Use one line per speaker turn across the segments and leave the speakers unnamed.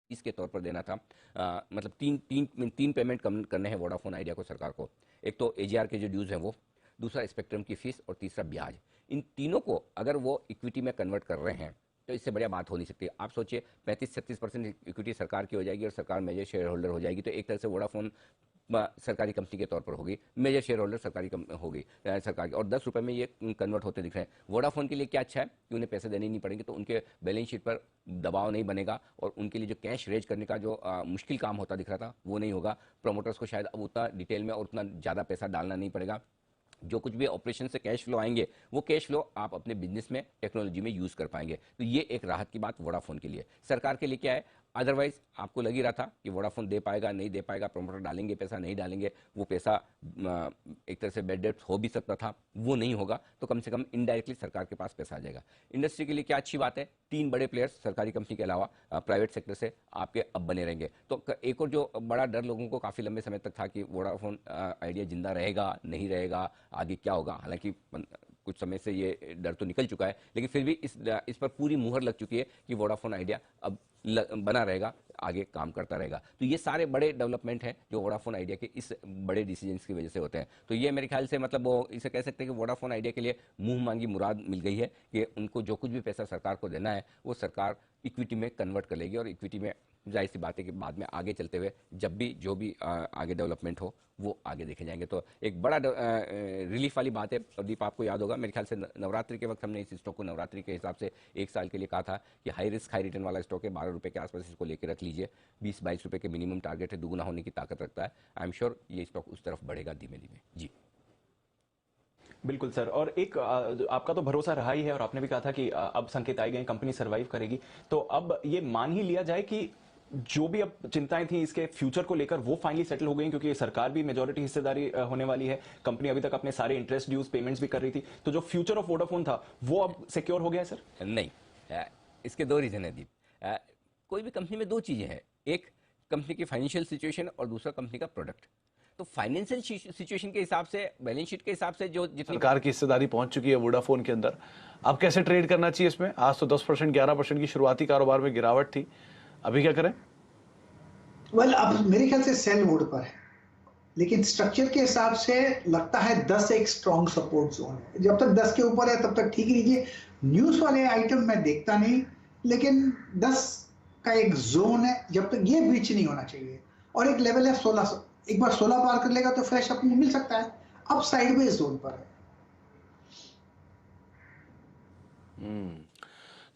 इसके तौर पर देना था। मतलब तीन पेमेंट करने हैं वोडाफोन आइडिया को, सरकार को। एक तो एजीआर के जो ड्यूज़ हैं वो, दूसरा स्पेक्ट्रम की फीस और तीसरा ब्याज। इन तीनों को अगर वो इक्विटी में कन्वर्ट कर रहे हैं तो इससे बढ़िया बात हो नहीं सकती। आप सोचिए 35-36% इक्विटी सरकार की हो जाएगी और सरकार मेजर शेयर होल्डर हो जाएगी, तो एक तरह से वोडाफोन सरकारी कंपनी के तौर पर होगी, मेजर शेयर होल्डर सरकारी होगी सरकार की, और 10 रुपये में ये कन्वर्ट होते दिख रहे हैं। वोडाफोन के लिए क्या अच्छा है कि उन्हें पैसे देने नहीं पड़ेंगे, तो उनके बैलेंस शीट पर दबाव नहीं बनेगा और उनके लिए जो कैश रेज करने का जो मुश्किल काम होता दिख रहा था वो नहीं होगा। प्रोमोटर्स को शायद अब उतना डिटेल में और उतना ज़्यादा पैसा डालना नहीं पड़ेगा। जो कुछ भी ऑपरेशन से कैश फ्लो आएंगे वो कैश फ्लो आप अपने बिजनेस में, टेक्नोलॉजी में यूज़ कर पाएंगे। तो ये एक राहत की बात वोडाफोन के लिए। सरकार के लिए क्या है, अदरवाइज आपको लग ही रहा था कि वोडाफोन दे पाएगा नहीं दे पाएगा, प्रोमोटर डालेंगे पैसा नहीं डालेंगे, वो पैसा एक तरह से बेड डेट हो भी सकता था, वो नहीं होगा। तो कम से कम इनडायरेक्टली सरकार के पास पैसा आ जाएगा। इंडस्ट्री के लिए क्या अच्छी बात है, 3 बड़े प्लेयर्स सरकारी कंपनी के अलावा प्राइवेट सेक्टर से आपके अब बने रहेंगे। तो एक और जो बड़ा डर लोगों को काफ़ी लंबे समय तक था कि वोडाफोन आइडिया जिंदा रहेगा नहीं रहेगा, आगे क्या होगा, हालांकि कुछ समय से ये डर तो निकल चुका है, लेकिन फिर भी इस पर पूरी मुहर लग चुकी है कि वोडाफोन आइडिया अब बना रहेगा, आगे काम करता रहेगा। तो ये सारे बड़े डेवलपमेंट हैं जो वोडाफोन आइडिया के इस बड़े डिसीजंस की वजह से होते हैं। तो ये मेरे ख्याल से मतलब वो इसे कह सकते हैं कि वोडाफोन आइडिया के लिए मुंह मांगी मुराद मिल गई है कि उनको जो कुछ भी पैसा सरकार को देना है वो सरकार इक्विटी में कन्वर्ट कर लेगी, और इक्विटी में जाहिर सी बात है कि बाद में आगे चलते हुए जब भी जो भी आगे डेवलपमेंट हो वो आगे देखे जाएंगे। तो एक बड़ा रिलीफ वाली बात है। प्रदीप, आपको याद होगा मेरे ख्याल से नवरात्रि के वक्त हमने इस स्टॉक को नवरात्रि के हिसाब से 1 साल के लिए कहा था कि हाई रिस्क हाई रिटर्न वाला स्टॉक है, 12 रुपये के आसपास इसको लेकर रख लीजिए। 20-22 रुपये के मिनिमम टारगेट है, दुगुना होने की ताकत रखता है। आई एम श्योर ये स्टॉक उस तरफ बढ़ेगा धीमे धीमे। जी
बिल्कुल सर। और एक आपका तो भरोसा रहा ही है और आपने भी कहा था कि अब संकेत आए गए, कंपनी सर्वाइव करेगी। तो अब ये मान ही लिया जाए कि जो भी अब चिंताएं थी इसके फ्यूचर को लेकर वो फाइनली सेटल हो गई, क्योंकि सरकार भी मेजॉरिटी हिस्सेदारी होने वाली है, कंपनी अभी तक अपने सारे इंटरेस्ट ड्यूज पेमेंट्स भी कर रही थी, तो जो फ्यूचर ऑफ वोडाफोन था वो अब सिक्योर हो गया है सर?
नहीं, इसके 2 रीजन है दीप। कोई भी कंपनी में 2 चीजें हैं, एक कंपनी की फाइनेंशियल सिचुएशन और दूसरा कंपनी का प्रोडक्ट। तो फाइनेंशियल सिचुएशन के हिसाब से, बैलेंस शीट के हिसाब से जो जितनी
सरकार की हिस्सेदारी पहुंच चुकी है वोडाफोन के अंदर, अब कैसे ट्रेड करना चाहिए इसमें? आज तो 10% 11% की शुरुआती कारोबार में गिरावट थी, अभी क्या करें?
अब मेरे ख्याल से सेल मोड पर है, लेकिन स्ट्रक्चर के हिसाब से लगता है 10 एक स्ट्रॉन्ग सपोर्ट जोन है। जब तक 10 के ऊपर है तब तक ठीक लीजिए। न्यूज वाले आइटम मैं देखता नहीं, लेकिन 10 का एक जोन है, जब तक ये ब्रीच नहीं होना चाहिए। और एक लेवल है 1600, एक बार 16 पार कर लेगा तो फ्रेश अपनी मिल सकता है। अब साइडवेज जोन पर है।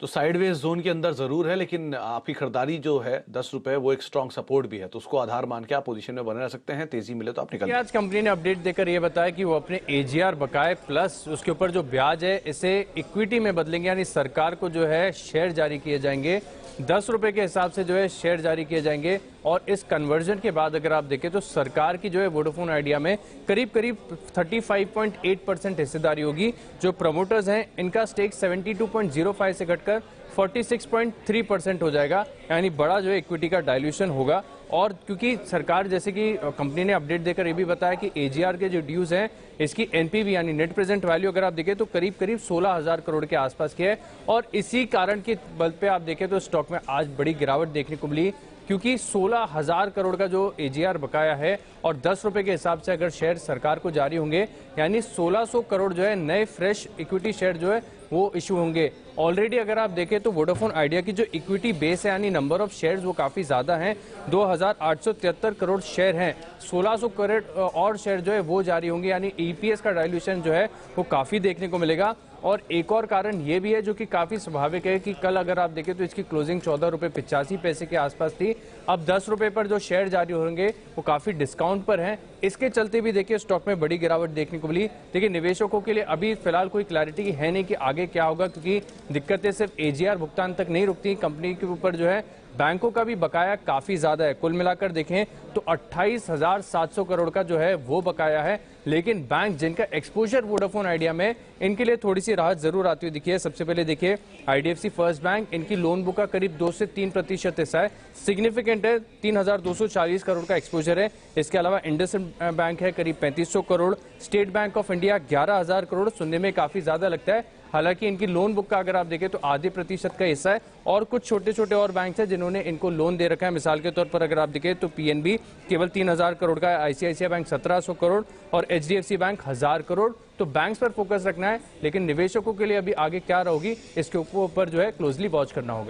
तो साइडवेज जोन के अंदर जरूर है, लेकिन आपकी खरीदारी जो है 10 रुपए वो एक स्ट्रॉन्ग सपोर्ट भी है, तो उसको आधार मान के आप पोजीशन में बने रह सकते हैं। तेजी मिले तो आप निकल।
आज कंपनी ने अपडेट देकर यह बताया कि वो अपने एजीआर बकाए प्लस उसके ऊपर जो ब्याज है इसे इक्विटी में बदलेंगे, यानी सरकार को जो है शेयर जारी किए जाएंगे, 10 रुपए के हिसाब से जो है शेयर जारी किए जाएंगे। और इस कन्वर्जन के बाद अगर आप देखें तो सरकार की जो है वोडाफोन आइडिया में करीब 35.8% हिस्सेदारी होगी। जो प्रमोटर्स हैं इनका स्टेक 72.05 से घटकर 46.3% हो जाएगा, यानी बड़ा जो है इक्विटी का डाइल्यूशन होगा। और क्योंकि सरकार, जैसे कि कंपनी ने अपडेट देकर ये भी बताया कि एजीआर के जो ड्यूज हैं इसकी एनपीवी यानी नेट प्रेजेंट वैल्यू अगर आप देखें तो करीब 16,000 करोड़ के आसपास की है। और इसी कारण के बल पे आप देखें तो स्टॉक में आज बड़ी गिरावट देखने को मिली, क्योंकि 16,000 करोड़ का जो एजीआर बकाया है और 10 रुपए के हिसाब से अगर शेयर सरकार को जारी होंगे, यानी 1600 करोड़ जो है नए फ्रेश इक्विटी शेयर जो है वो इशू होंगे। ऑलरेडी अगर आप देखें तो वोडाफोन आइडिया की जो इक्विटी बेस है यानी नंबर ऑफ शेयर्स वो काफी ज्यादा हैं, 2,873 करोड़ शेयर हैं। 1600 करोड़ और शेयर जो है वो जारी होंगे, यानी ईपीएस का डाइल्यूशन जो है वो काफी देखने को मिलेगा। और एक और कारण ये भी है जो कि काफी स्वाभाविक है कि कल अगर आप देखें तो इसकी क्लोजिंग 14 रुपए 85 पैसे के आसपास थी, अब 10 रुपए पर जो शेयर जारी होंगे वो काफी डिस्काउंट पर हैं। इसके चलते भी देखिए स्टॉक में बड़ी गिरावट देखने को मिली। लेकिन निवेशकों के लिए अभी फिलहाल कोई क्लैरिटी है नहीं कि आगे क्या होगा, क्योंकि दिक्कतें सिर्फ एजीआर भुगतान तक नहीं रुकती, कंपनी के ऊपर जो है बैंकों का भी बकाया काफी ज्यादा है। कुल मिलाकर देखें तो 28,700 करोड़ का जो है वो बकाया है। लेकिन बैंक जिनका एक्सपोजर वोडाफोन आइडिया में, इनके लिए थोड़ी सी राहत जरूर आती हुई दिखी है। सबसे पहले देखिए आईडीएफसी फर्स्ट बैंक, इनकी लोन बुक का करीब 2 से 3% हिस्सा है, सिग्निफिकेंट है, 3,240 करोड़ का एक्सपोजर है। इसके अलावा इंडसइंड बैंक है करीब 3,500 crore, state bank of India 11,000 crore, सुनने में काफी ज्यादा लगता है, हालांकि इनकी लोन बुक का अगर आप देखें तो आधे प्रतिशत का हिस्सा है और कुछ छोटे छोटे और बैंक हैं जिन्होंने इनको लोन दे रखा है। मिसाल के तौर पर अगर आप देखें तो पीएनबी केवल 3000 करोड़ का है, आईसीआईसीआई बैंक 1700 करोड़ और एचडीएफसी बैंक 1000 करोड़। तो बैंक्स पर फोकस रखना है, लेकिन निवेशकों के लिए अभी आगे क्या रहोगी इसके ऊपर जो है क्लोजली वॉच करना होगा।